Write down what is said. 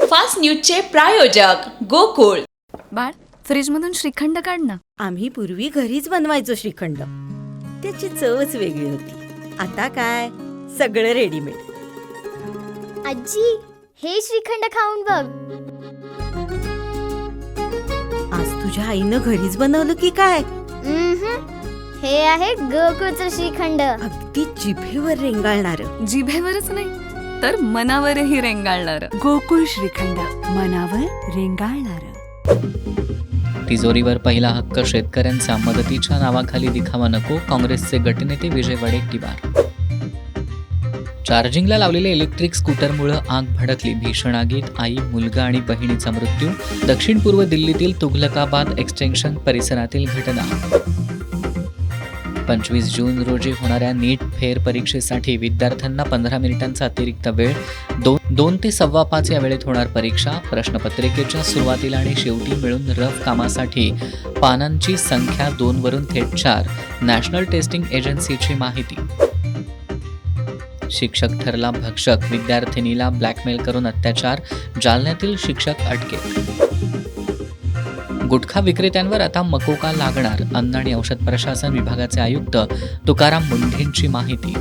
Fast न्यूजचे प्रायोजक गोकुळ. बाळ, फ्रीजमधून श्रीखंड काढ ना. आम्ही पूर्वी घरीच बनवायचो श्रीखंड. त्याची चवच वेगळी होती. आता काय सगळं रेडीमेड. आजी, हे श्रीखंड खाऊन बघ. आज तुझ्या आईनं घरीच बनवलं की काय? हे आहे गोकुळचं श्रीखंड. अगदी जिभेवर रेंगाळणार. जिभेवरच नाही तर मनावरही रेंगाळणार. गोकुळ श्रीखंड, मनावर रेंगाळणार. तिजोरीवर पहिला हक्क शेतकऱ्यांचा, मदतीच्या नावाखाली दिखावा नको, काँग्रेसचे गटनेते विजय वडेट्टीवार. चार्जिंगला लावलेल्या इलेक्ट्रिक स्कूटरमुळे आग भडकली, भीषण आगीत आई, मुलगा आणि बहिणीचा मृत्यू. दक्षिण पूर्व दिल्लीतील तुघलकाबाद एक्सटेन्शन परिसरातील घटना. 25 जून रोजी होणाऱ्या नीट फेर परीक्षेसाठी विद्यार्थ्यांना 15 मिनिटांचा अतिरिक्त वेळ. 2 ते 5:15 या वेळेत होणार परीक्षा. प्रश्नपत्रिकेच्या सुरुवातीला आणि शेवटी मिळून रफ कामासाठी पानांची संख्या 2 वरून थेट 4. नॅशनल टेस्टिंग एजन्सीची माहिती. शिक्षक ठरला भक्षक, विद्यार्थिनीला ब्लॅकमेल करून अत्याचार. जालन्यातील शिक्षक अटकेत. गुटखा विक्रेत्यांवर आता मकोका लागणार, अन्न आणि औषध प्रशासन विभागाचे आयुक्त तुकाराम मुंढेंची माहिती.